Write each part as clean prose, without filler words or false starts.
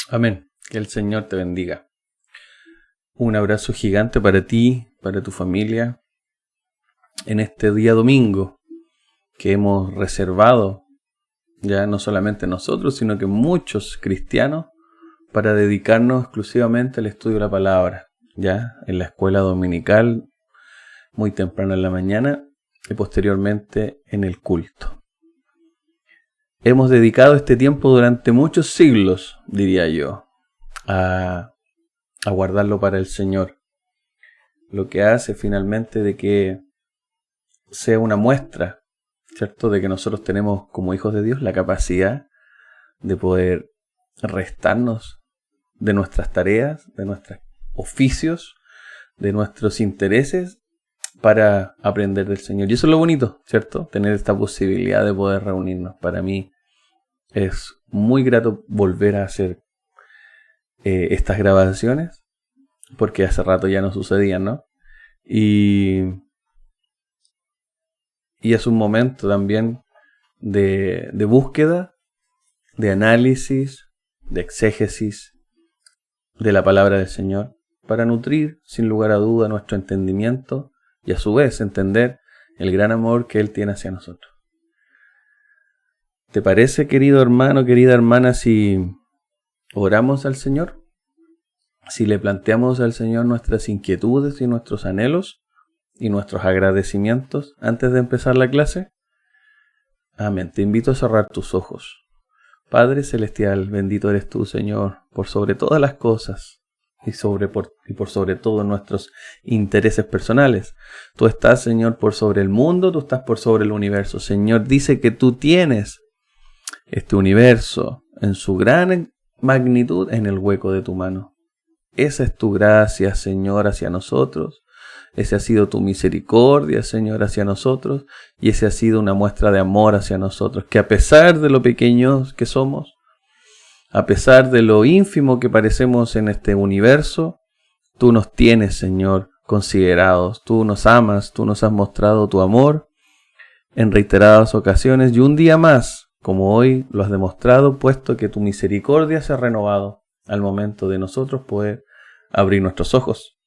Amén. Que el Señor te bendiga. Un abrazo gigante para ti, para tu familia, en este día domingo que hemos reservado, ya no solamente nosotros, sino que muchos cristianos, para dedicarnos exclusivamente al estudio de la palabra, ya en la escuela dominical, muy temprano en la mañana y posteriormente en el culto. Hemos dedicado este tiempo durante muchos siglos, diría yo, a guardarlo para el Señor. Lo que hace finalmente de que sea una muestra, ¿cierto? De que nosotros tenemos como hijos de Dios la capacidad de poder restarnos de nuestras tareas, de nuestros oficios, de nuestros intereses para aprender del Señor. Y eso es lo bonito, ¿cierto? Tener esta posibilidad de poder reunirnos. Para mí es muy grato volver a hacer estas grabaciones, porque hace rato ya no sucedían, ¿no? Y es un momento también de búsqueda, de análisis, de exégesis de la palabra del Señor, para nutrir sin lugar a duda nuestro entendimiento y a su vez entender el gran amor que Él tiene hacia nosotros. ¿Te parece, querido hermano, querida hermana, si oramos al Señor? Si le planteamos al Señor nuestras inquietudes y nuestros anhelos y nuestros agradecimientos antes de empezar la clase. Amén. Te invito a cerrar tus ojos. Padre Celestial, bendito eres tú, Señor, por sobre todas las cosas y por sobre todo nuestros intereses personales. Tú estás, Señor, por sobre el mundo, tú estás por sobre el universo. Señor, dice que tú tienes este universo en su gran magnitud en el hueco de tu mano. Esa es tu gracia, Señor, hacia nosotros. Esa ha sido tu misericordia, Señor, hacia nosotros. Y esa ha sido una muestra de amor hacia nosotros. Que a pesar de lo pequeños que somos, a pesar de lo ínfimo que parecemos en este universo, tú nos tienes, Señor, considerados. Tú nos amas, tú nos has mostrado tu amor en reiteradas ocasiones. Y un día más, como hoy lo has demostrado, puesto que tu misericordia se ha renovado al momento de nosotros poder abrir nuestros ojos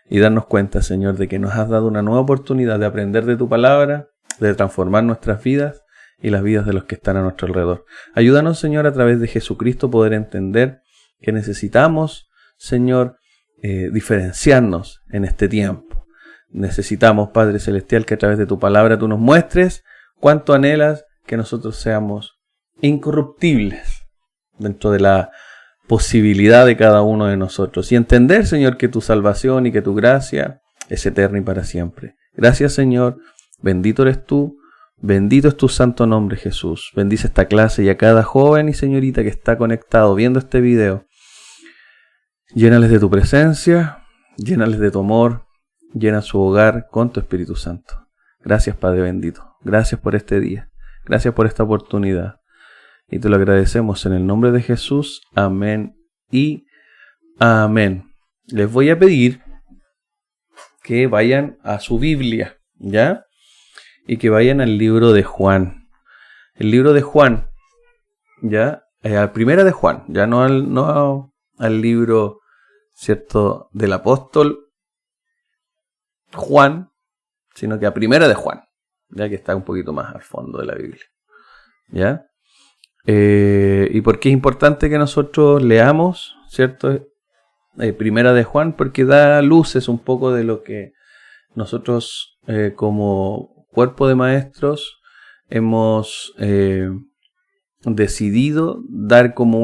y darnos cuenta, Señor, de que nos has dado una nueva oportunidad de aprender de tu palabra, de transformar nuestras vidas y las vidas de los que están a nuestro alrededor. Ayúdanos, Señor, a través de Jesucristo poder entender que necesitamos, Señor, diferenciarnos en este tiempo. Necesitamos, Padre Celestial, que a través de tu palabra tú nos muestres cuánto anhelas que nosotros seamos incorruptibles dentro de la posibilidad de cada uno de nosotros. Y entender, Señor, que tu salvación y que tu gracia es eterna y para siempre. Gracias, Señor. Bendito eres tú. Bendito es tu santo nombre, Jesús. Bendice esta clase y a cada joven y señorita que está conectado viendo este video. Llénales de tu presencia, llénales de tu amor, llena su hogar con tu Espíritu Santo. Gracias, Padre bendito. Gracias por este día. Gracias por esta oportunidad. Y te lo agradecemos en el nombre de Jesús. Amén y amén. Les voy a pedir que vayan a su Biblia, ¿ya? Y que vayan al libro de Juan. El libro de Juan, ¿ya? A primera de Juan, ya no al libro, ¿cierto?, del apóstol Juan, sino que a primera de Juan, ya que está un poquito más al fondo de la Biblia, ¿ya? ¿Y por qué es importante que nosotros leamos, ¿cierto? Primera de Juan, porque da luces un poco de lo que nosotros como cuerpo de maestros hemos decidido dar como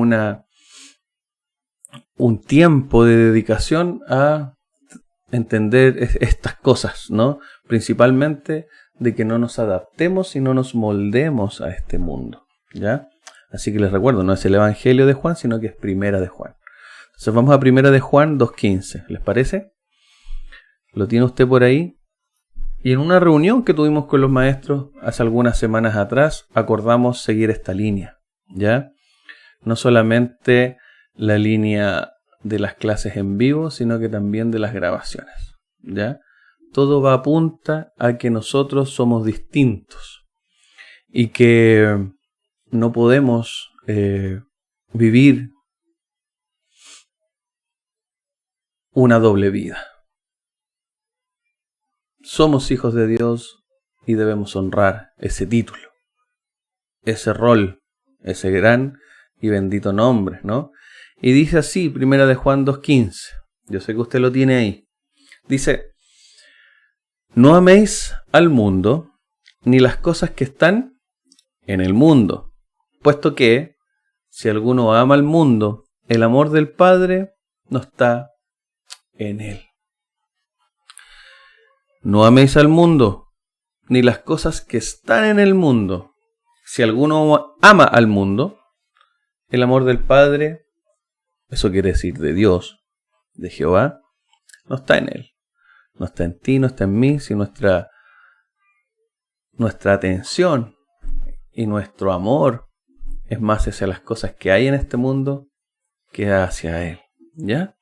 un tiempo de dedicación a entender estas cosas, ¿no? Principalmente de que no nos adaptemos y no nos moldemos a este mundo, ¿ya? Así que les recuerdo, no es el Evangelio de Juan, sino que es Primera de Juan. Entonces vamos a Primera de Juan 2:15. ¿Les parece? ¿Lo tiene usted por ahí? Y en una reunión que tuvimos con los maestros hace algunas semanas atrás, acordamos seguir esta línea, ¿ya? No solamente la línea de las clases en vivo, sino que también de las grabaciones, ¿ya? Todo va apunta a que nosotros somos distintos y que no podemos vivir una doble vida. Somos hijos de Dios y debemos honrar ese título, ese rol, ese gran y bendito nombre, ¿no? Y dice así, 1 de Juan 2:15. Yo sé que usted lo tiene ahí. Dice: no améis al mundo, ni las cosas que están en el mundo, puesto que, si alguno ama al mundo, el amor del Padre no está en él. No améis al mundo, ni las cosas que están en el mundo. Si alguno ama al mundo, el amor del Padre, eso quiere decir de Dios, de Jehová, no está en él. No está en ti, no está en mí, si nuestra atención y nuestro amor es más hacia las cosas que hay en este mundo que hacia él. ¿Ya?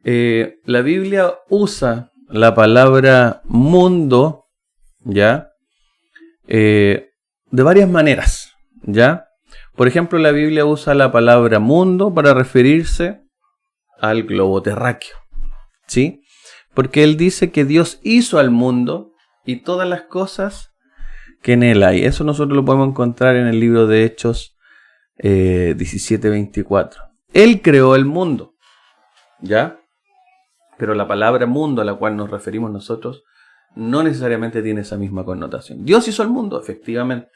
La Biblia usa la palabra mundo, ¿ya? De varias maneras, ¿ya? Por ejemplo, la Biblia usa la palabra mundo para referirse al globo terráqueo, ¿sí? Porque él dice que Dios hizo al mundo y todas las cosas que en él hay. Eso nosotros lo podemos encontrar en el libro de Hechos 17:24. Él creó el mundo, ¿ya? Pero la palabra mundo a la cual nos referimos nosotros no necesariamente tiene esa misma connotación. Dios hizo el mundo, efectivamente.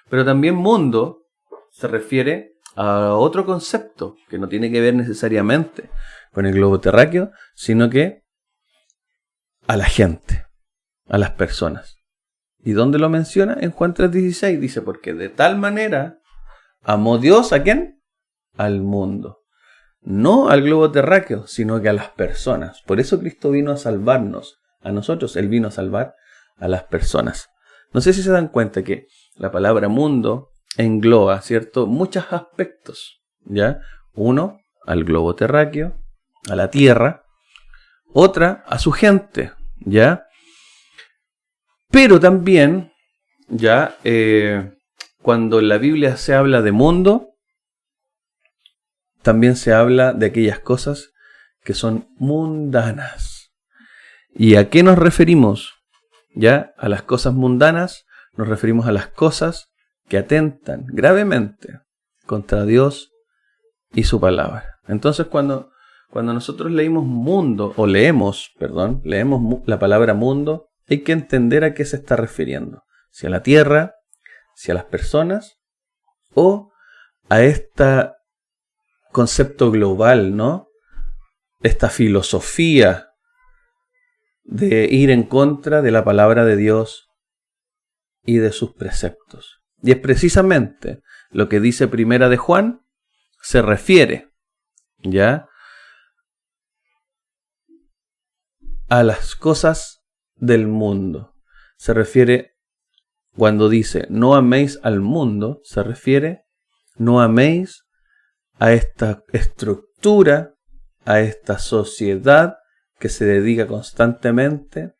Pero también mundo se refiere a otro concepto que no tiene que ver necesariamente con el globo terráqueo, sino que a la gente, a las personas. ¿Y dónde lo menciona? En Juan 3:16 dice: porque de tal manera amó Dios ¿a quién? Al mundo. No al globo terráqueo, sino que a las personas. Por eso Cristo vino a salvarnos, a nosotros. Él vino a salvar a las personas. No sé si se dan cuenta que la palabra mundo engloba, ¿cierto?, muchos aspectos, ¿ya? Uno, al globo terráqueo, a la tierra. Otra, a su gente, ¿ya? Pero también, ¿ya? Cuando en la Biblia se habla de mundo, también se habla de aquellas cosas que son mundanas. ¿Y a qué nos referimos? ¿Ya? A las cosas mundanas nos referimos a las cosas que atentan gravemente contra Dios y su palabra. Entonces cuando nosotros leemos la palabra mundo, hay que entender a qué se está refiriendo. Si a la tierra, si a las personas, o a este concepto global, ¿no? Esta filosofía de ir en contra de la palabra de Dios y de sus preceptos. Y es precisamente lo que dice 1 de Juan, se refiere, ¿ya?, a las cosas del mundo. Se refiere, cuando dice no améis al mundo, se refiere no améis a esta estructura, a esta sociedad que se dedica constantemente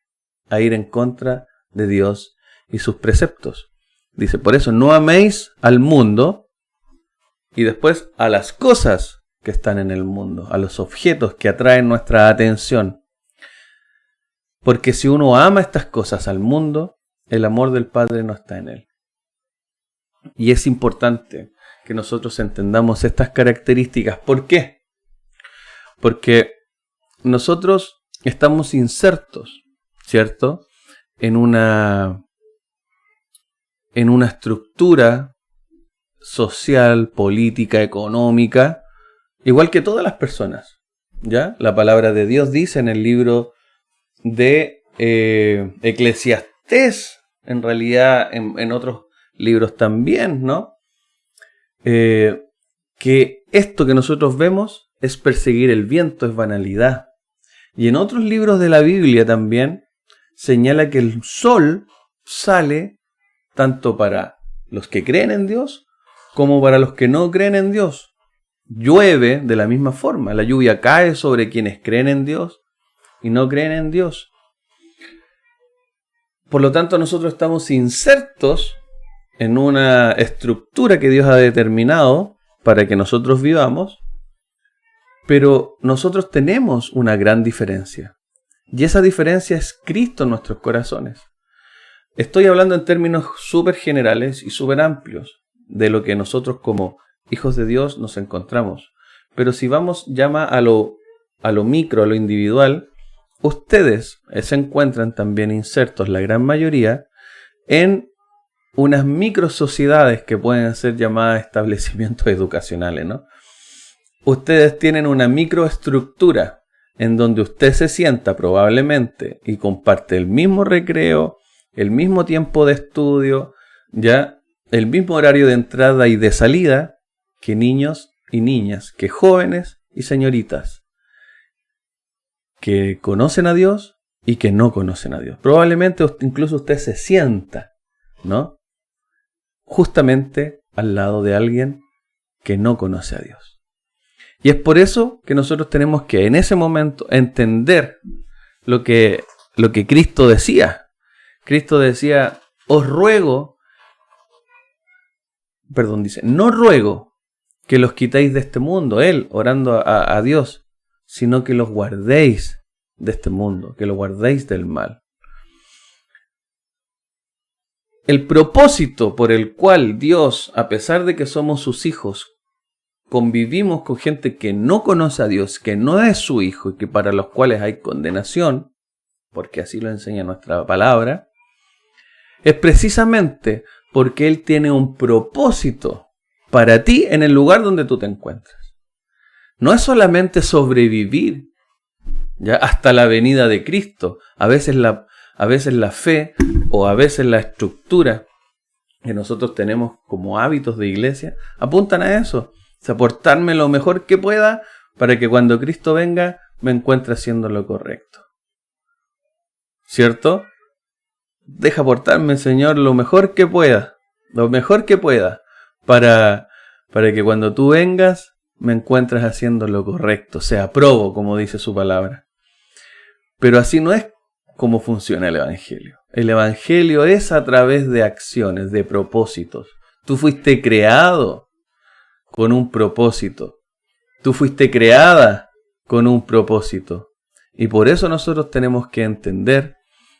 a ir en contra de Dios y sus preceptos. Dice, por eso no améis al mundo, y después a las cosas que están en el mundo, a los objetos que atraen nuestra atención. Porque si uno ama estas cosas al mundo, el amor del Padre no está en él. Y es importante que nosotros entendamos estas características. ¿Por qué? Porque nosotros estamos insertos, ¿cierto?, en una estructura social, política, económica, igual que todas las personas, ¿ya? La palabra de Dios dice en el libro de Eclesiastés, en realidad en otros libros también, ¿no?, que esto que nosotros vemos es perseguir el viento, es banalidad. Y en otros libros de la Biblia también señala que el sol sale tanto para los que creen en Dios como para los que no creen en Dios. Llueve de la misma forma, la lluvia cae sobre quienes creen en Dios y no creen en Dios. Por lo tanto, nosotros estamos insertos en una estructura que Dios ha determinado para que nosotros vivamos, Pero nosotros tenemos una gran diferencia. Y esa diferencia es Cristo en nuestros corazones. Estoy hablando en términos súper generales y súper amplios de lo que nosotros como hijos de Dios nos encontramos. Pero si vamos llama a lo micro, a lo individual, ustedes se encuentran también insertos, la gran mayoría, en unas micro sociedades que pueden ser llamadas establecimientos educacionales, ¿no? Ustedes tienen una microestructura en donde usted se sienta probablemente y comparte el mismo recreo, el mismo tiempo de estudio, ya el mismo horario de entrada y de salida que niños y niñas, que jóvenes y señoritas, que conocen a Dios y que no conocen a Dios. Probablemente incluso usted se sienta, ¿no?, justamente al lado de alguien que no conoce a Dios. Y es por eso que nosotros tenemos que en ese momento entender lo que Cristo decía. Cristo decía, no ruego que los quitéis de este mundo, Él orando a Dios, sino que los guardéis de este mundo, que los guardéis del mal. El propósito por el cual Dios, a pesar de que somos sus hijos, convivimos con gente que no conoce a Dios, que no es su hijo y que para los cuales hay condenación, porque así lo enseña nuestra palabra, es precisamente porque Él tiene un propósito para ti en el lugar donde tú te encuentras. No es solamente sobrevivir ya hasta la venida de Cristo. A veces la fe o a veces la estructura que nosotros tenemos como hábitos de iglesia apuntan a eso. O sea, portarme lo mejor que pueda para que cuando Cristo venga me encuentre haciendo lo correcto. ¿Cierto? Deja portarme, Señor, lo mejor que pueda. Lo mejor que pueda. Para que cuando tú vengas me encuentres haciendo lo correcto. Sea aprobo, como dice su palabra. Pero así no es como funciona el Evangelio. El Evangelio es a través de acciones, de propósitos. Tú fuiste creado con un propósito. Tú fuiste creada con un propósito. Y por eso nosotros tenemos que entender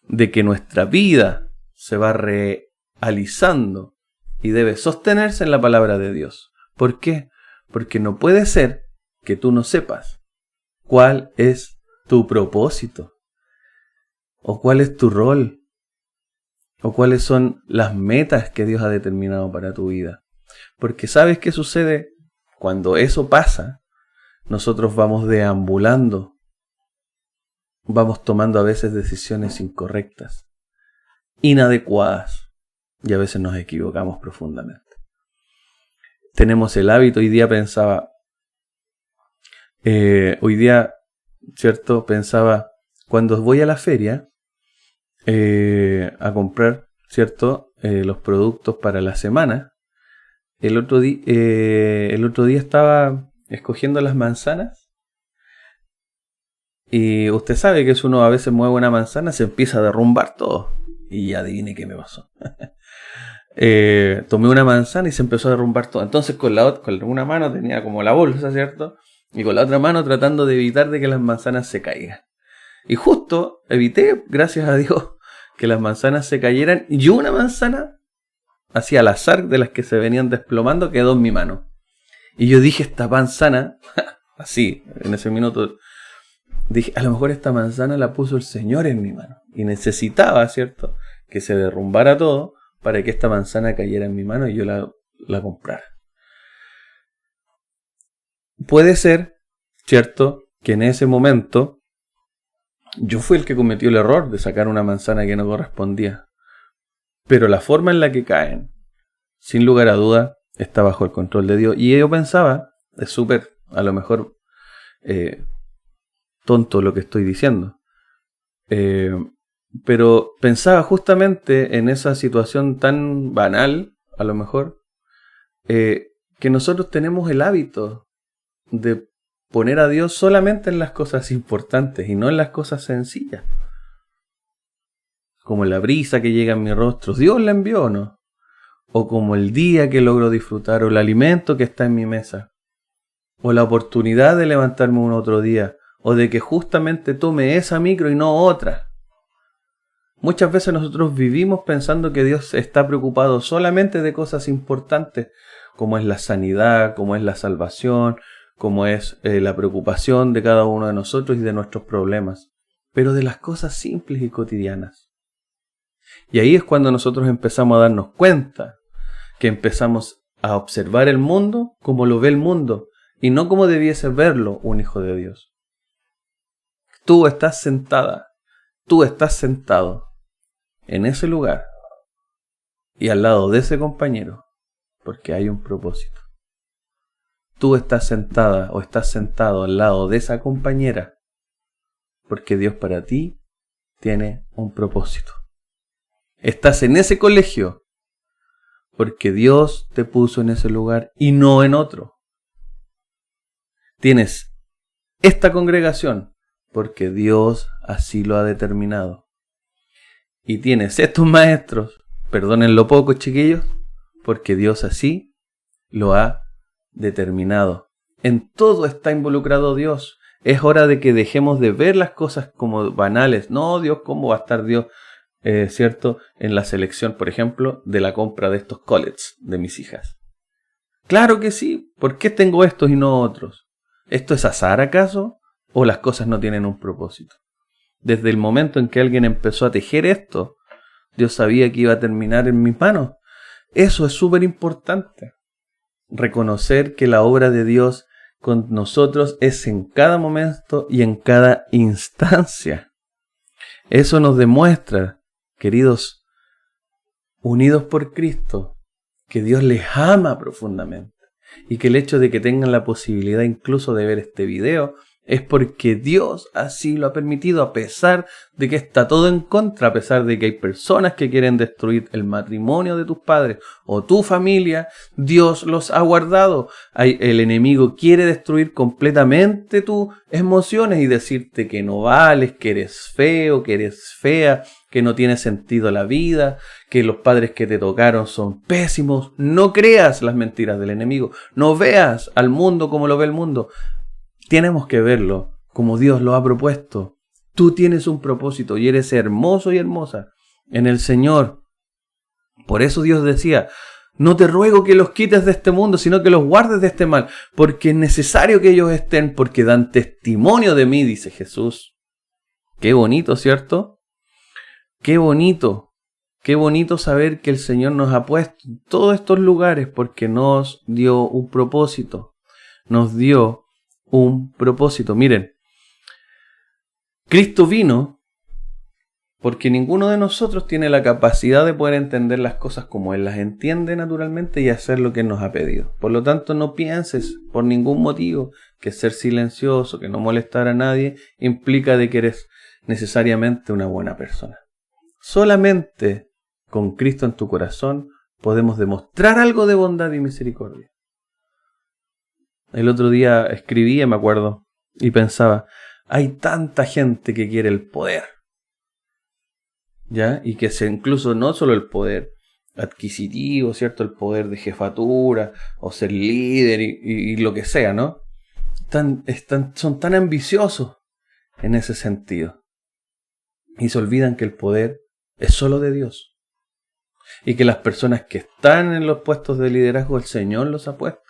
de que nuestra vida se va realizando y debe sostenerse en la palabra de Dios. ¿Por qué? Porque no puede ser que tú no sepas cuál es tu propósito, o cuál es tu rol, o cuáles son las metas que Dios ha determinado para tu vida. Porque ¿sabes qué sucede? Cuando eso pasa, nosotros vamos deambulando, vamos tomando a veces decisiones incorrectas, inadecuadas, y a veces nos equivocamos profundamente. Tenemos el hábito, pensaba, cuando voy a la feria a comprar, ¿cierto?, los productos para la semana, el otro día estaba escogiendo las manzanas y usted sabe que si uno a veces mueve una manzana se empieza a derrumbar todo. Y adivine qué me pasó. Tomé una manzana y se empezó a derrumbar todo. Entonces con una mano tenía como la bolsa, ¿cierto? Y con la otra mano tratando de evitar de que las manzanas se caigan. Y justo evité, gracias a Dios, que las manzanas se cayeran. Y una manzana, así al azar de las que se venían desplomando, quedó en mi mano. Y yo dije, esta manzana, así, en ese minuto, dije, a lo mejor esta manzana la puso el Señor en mi mano. Y necesitaba, ¿cierto?, que se derrumbara todo para que esta manzana cayera en mi mano y yo la comprara. Puede ser, ¿cierto?, que en ese momento yo fui el que cometió el error de sacar una manzana que no correspondía. Pero la forma en la que caen, sin lugar a duda, está bajo el control de Dios. Y yo pensaba, es súper, a lo mejor, tonto lo que estoy diciendo. Pero pensaba justamente en esa situación tan banal, a lo mejor, que nosotros tenemos el hábito de poner a Dios solamente en las cosas importantes y no en las cosas sencillas. Como la brisa que llega en mi rostro, ¿Dios la envió o no? O como el día que logro disfrutar o el alimento que está en mi mesa. o la oportunidad de levantarme un otro día, o de que justamente tome esa micro y no otra. Muchas veces nosotros vivimos pensando que Dios está preocupado solamente de cosas importantes, como es la sanidad, como es la salvación, como es la preocupación de cada uno de nosotros y de nuestros problemas, pero de las cosas simples y cotidianas. Y ahí es cuando nosotros empezamos a darnos cuenta que empezamos a observar el mundo como lo ve el mundo y no como debiese verlo un hijo de Dios. Tú estás sentada, tú estás sentado en ese lugar y al lado de ese compañero porque hay un propósito. Tú estás sentada o estás sentado al lado de esa compañera porque Dios para ti tiene un propósito. Estás en ese colegio porque Dios te puso en ese lugar y no en otro. Tienes esta congregación porque Dios así lo ha determinado. Y tienes estos maestros, perdonen lo poco, chiquillos, porque Dios así lo ha determinado. En todo está involucrado Dios. Es hora de que dejemos de ver las cosas como banales. No, Dios, ¿cómo va a estar Dios, cierto, en la selección, por ejemplo, de la compra de estos collets de mis hijas? Claro que sí. ¿Por qué tengo estos y no otros? ¿Esto es azar acaso? ¿O las cosas no tienen un propósito? Desde el momento en que alguien empezó a tejer esto, Dios sabía que iba a terminar en mis manos. Eso es súper importante. Reconocer que la obra de Dios con nosotros es en cada momento y en cada instancia. Eso nos demuestra, queridos, unidos por Cristo, que Dios les ama profundamente y que el hecho de que tengan la posibilidad incluso de ver este video es porque Dios así lo ha permitido, a pesar de que está todo en contra, a pesar de que hay personas que quieren destruir el matrimonio de tus padres o tu familia. Dios los ha guardado. El enemigo quiere destruir completamente tus emociones y decirte que no vales, que eres feo, que eres fea, que no tiene sentido la vida, que los padres que te tocaron son pésimos. No creas las mentiras del enemigo. No veas al mundo como lo ve el mundo. Tenemos que verlo como Dios lo ha propuesto. Tú tienes un propósito y eres hermoso y hermosa en el Señor. Por eso Dios decía, no te ruego que los quites de este mundo, sino que los guardes de este mal, porque es necesario que ellos estén, porque dan testimonio de mí, dice Jesús. Qué bonito, ¿cierto? Qué bonito saber que el Señor nos ha puesto en todos estos lugares porque nos dio un propósito. Nos dio un propósito. Miren, Cristo vino porque ninguno de nosotros tiene la capacidad de poder entender las cosas como Él las entiende naturalmente y hacer lo que Él nos ha pedido. Por lo tanto, no pienses por ningún motivo que ser silencioso, que no molestar a nadie, implica de que eres necesariamente una buena persona. Solamente con Cristo en tu corazón podemos demostrar algo de bondad y misericordia. El otro día escribía, me acuerdo, y pensaba, hay tanta gente que quiere el poder, ¿ya? Y que incluso no solo el poder adquisitivo, ¿cierto? El poder de jefatura, o ser líder y lo que sea, ¿no? Son tan ambiciosos en ese sentido. Y se olvidan que el poder es solo de Dios. Y que las personas que están en los puestos de liderazgo, el Señor los ha puesto.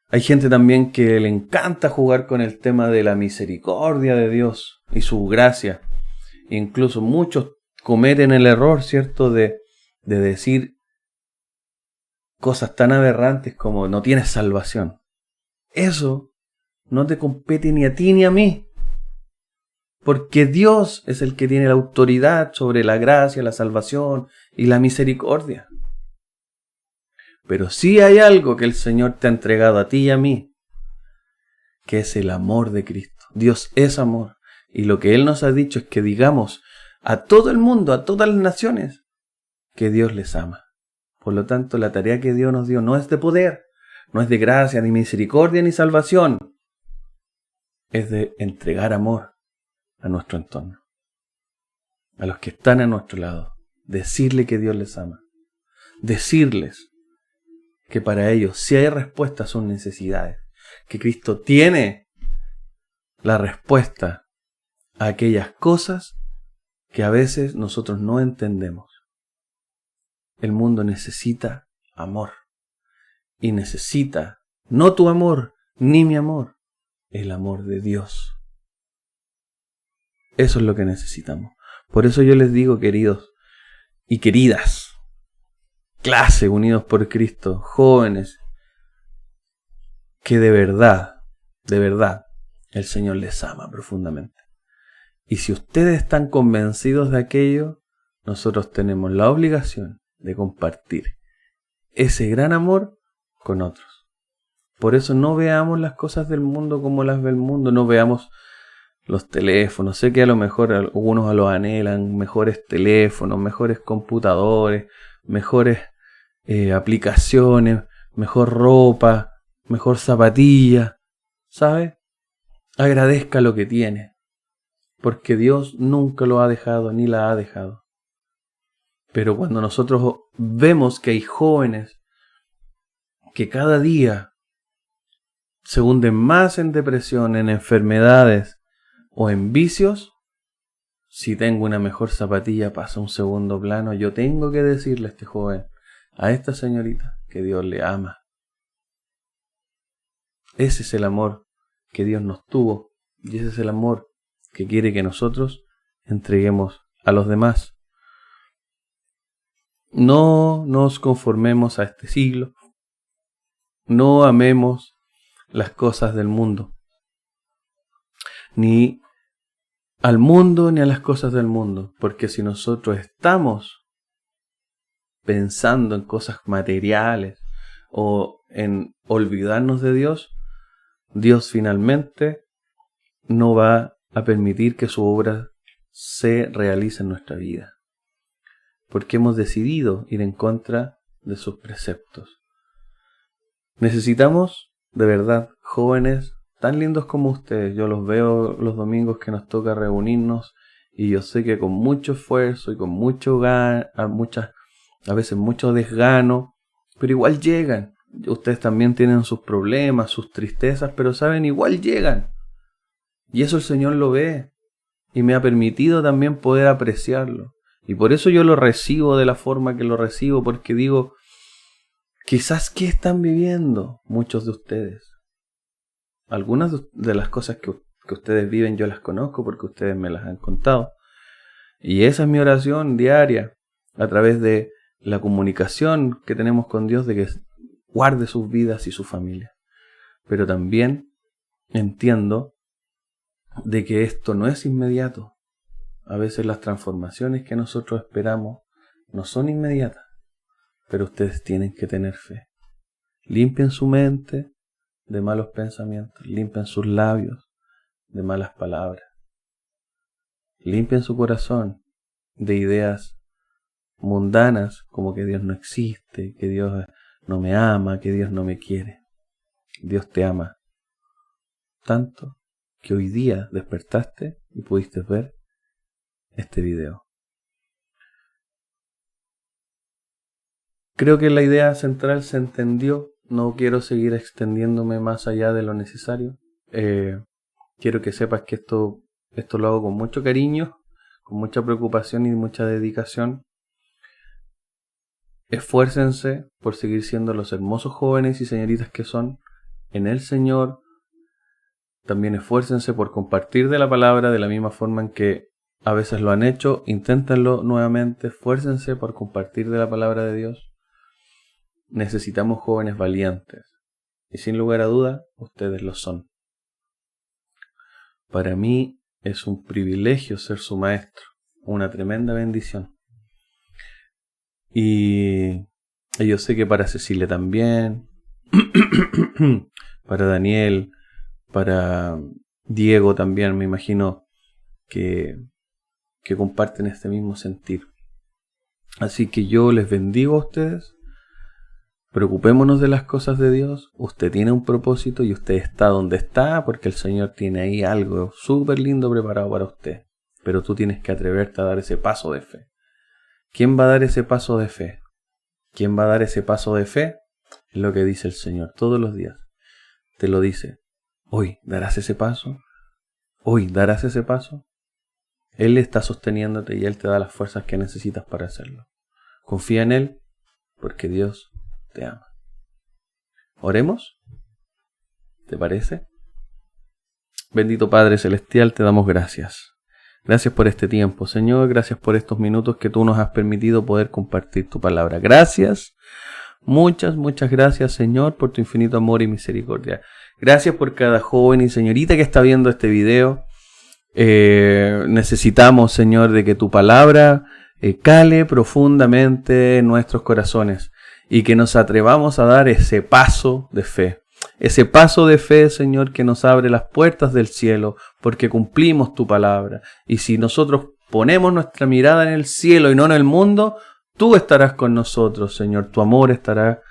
Hay gente también que le encanta jugar con el tema de la misericordia de Dios y su gracia. Incluso muchos cometen el error, ¿cierto?, de decir cosas tan aberrantes como no tienes salvación. Eso no te compete ni a ti ni a mí. Porque Dios es el que tiene la autoridad sobre la gracia, la salvación y la misericordia. Pero sí hay algo que el Señor te ha entregado a ti y a mí, que es el amor de Cristo. Dios es amor. Y lo que Él nos ha dicho es que digamos a todo el mundo, a todas las naciones, que Dios les ama. Por lo tanto, la tarea que Dios nos dio no es de poder, no es de gracia, ni misericordia, ni salvación. Es de entregar amor a nuestro entorno, a los que están a nuestro lado. Decirle que Dios les ama. Decirles que para ellos sí hay respuesta a sus necesidades, que Cristo tiene la respuesta a aquellas cosas que a veces nosotros no entendemos. El mundo necesita amor y necesita no tu amor ni mi amor, el amor de Dios. Eso es lo que necesitamos. Por eso yo les digo, queridos y queridas, clase unidos por Cristo, jóvenes, que de verdad, el Señor les ama profundamente. Y si ustedes están convencidos de aquello, nosotros tenemos la obligación de compartir ese gran amor con otros. Por eso no veamos las cosas del mundo como las ve el mundo, no veamos los teléfonos. Sé que a lo mejor algunos los anhelan, mejores teléfonos, mejores computadores, mejores aplicaciones, mejor ropa, mejor zapatilla, ¿sabe? Agradezca lo que tiene, porque Dios nunca lo ha dejado ni la ha dejado. Pero cuando nosotros vemos que hay jóvenes que cada día se hunden más en depresión, en enfermedades o en vicios, si tengo una mejor zapatilla pasa a un segundo plano. Yo tengo que decirle a este joven, a esta señorita, que Dios le ama. Ese es el amor que Dios nos tuvo y ese es el amor que quiere que nosotros entreguemos a los demás. No nos conformemos a este siglo, no amemos las cosas del mundo, ni al mundo ni a las cosas del mundo, porque si nosotros estamos pensando en cosas materiales o en olvidarnos de Dios, Dios finalmente no va a permitir que su obra se realice en nuestra vida, porque hemos decidido ir en contra de sus preceptos. Necesitamos, de verdad, jóvenes tan lindos como ustedes. Yo los veo los domingos que nos toca reunirnos y yo sé que con mucho esfuerzo y con mucho a veces mucho desgano, pero igual llegan. Ustedes también tienen sus problemas, sus tristezas, pero saben, igual llegan. Y eso el Señor lo ve y me ha permitido también poder apreciarlo. Y por eso yo lo recibo de la forma que lo recibo, porque digo, quizás ¿qué están viviendo muchos de ustedes? Algunas de las cosas que ustedes viven yo las conozco porque ustedes me las han contado. Y esa es mi oración diaria a través de la comunicación que tenemos con Dios, de que guarde sus vidas y su familia. Pero también entiendo de que esto no es inmediato. A veces las transformaciones que nosotros esperamos no son inmediatas, pero ustedes tienen que tener fe. Limpien su mente de malos pensamientos, limpien sus labios de malas palabras, limpien su corazón de ideas mundanas como que Dios no existe, que Dios no me ama, que Dios no me quiere. Dios te ama tanto que hoy día despertaste y pudiste ver este video. Creo que la idea central se entendió. No quiero seguir extendiéndome más allá de lo necesario. Quiero que sepas que esto lo hago con mucho cariño, con mucha preocupación y mucha dedicación. Esfuércense por seguir siendo los hermosos jóvenes y señoritas que son en el Señor. También esfuércense por compartir de la palabra de la misma forma en que a veces lo han hecho. Inténtenlo nuevamente. Esfuércense por compartir de la palabra de Dios. Necesitamos jóvenes valientes. Y sin lugar a duda, ustedes lo son. Para mí es un privilegio ser su maestro. Una tremenda bendición. Y yo sé que para Cecilia también, para Daniel, para Diego también, me imagino que comparten este mismo sentir. Así que yo les bendigo a ustedes. Preocupémonos de las cosas de Dios. Usted tiene un propósito y usted está donde está porque el Señor tiene ahí algo súper lindo preparado para usted. Pero tú tienes que atreverte a dar ese paso de fe. ¿Quién va a dar ese paso de fe? ¿Quién va a dar ese paso de fe? Es lo que dice el Señor todos los días. Te lo dice. Hoy darás ese paso. Hoy darás ese paso. Él está sosteniéndote y Él te da las fuerzas que necesitas para hacerlo. Confía en Él porque Dios te ama. ¿Oremos? ¿Te parece? Bendito Padre Celestial, te damos gracias. Gracias por este tiempo, Señor. Gracias por estos minutos que tú nos has permitido poder compartir tu palabra. Gracias. Muchas gracias, Señor, por tu infinito amor y misericordia. Gracias por cada joven y señorita que está viendo este video. Necesitamos, Señor, de que tu palabra cale profundamente en nuestros corazones y que nos atrevamos a dar ese paso de fe. Ese paso de fe, Señor, que nos abre las puertas del cielo porque cumplimos tu palabra. Y si nosotros ponemos nuestra mirada en el cielo y no en el mundo, tú estarás con nosotros, Señor. Tu amor estará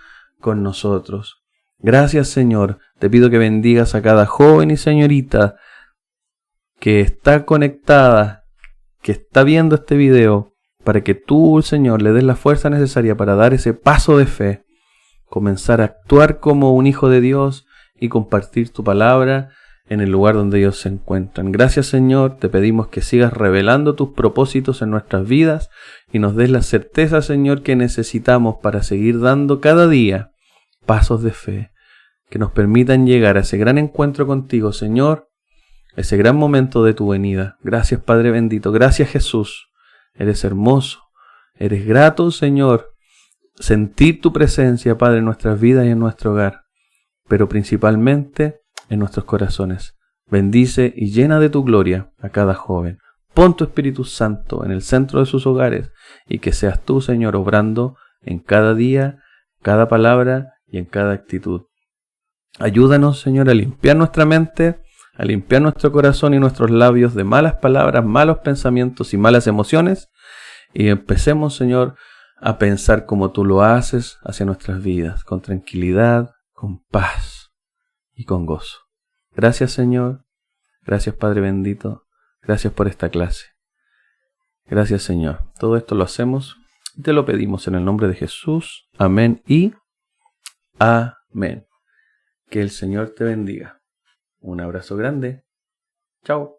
con nosotros. Gracias, Señor. Te pido que bendigas a cada joven y señorita que está conectada, que está viendo este video, para que tú, Señor, le des la fuerza necesaria para dar ese paso de fe, comenzar a actuar como un hijo de Dios y compartir tu palabra en el lugar donde ellos se encuentran. Gracias, Señor, te pedimos que sigas revelando tus propósitos en nuestras vidas y nos des la certeza, Señor, que necesitamos para seguir dando cada día pasos de fe que nos permitan llegar a ese gran encuentro contigo, Señor, ese gran momento de tu venida. Gracias, Padre bendito. Gracias, Jesús. Eres hermoso. Eres grato, Señor. Sentir tu presencia, Padre, en nuestras vidas y en nuestro hogar, pero principalmente en nuestros corazones. Bendice y llena de tu gloria a cada joven. Pon tu Espíritu Santo en el centro de sus hogares y que seas tú, Señor, obrando en cada día, cada palabra y en cada actitud. Ayúdanos, Señor, a limpiar nuestra mente, a limpiar nuestro corazón y nuestros labios de malas palabras, malos pensamientos y malas emociones, y empecemos, Señor, a pensar como tú lo haces hacia nuestras vidas, con tranquilidad, con paz y con gozo. Gracias, Señor. Gracias, Padre bendito. Gracias por esta clase. Gracias, Señor. Todo esto lo hacemos y te lo pedimos en el nombre de Jesús. Amén y amén. Que el Señor te bendiga. Un abrazo grande. Chao.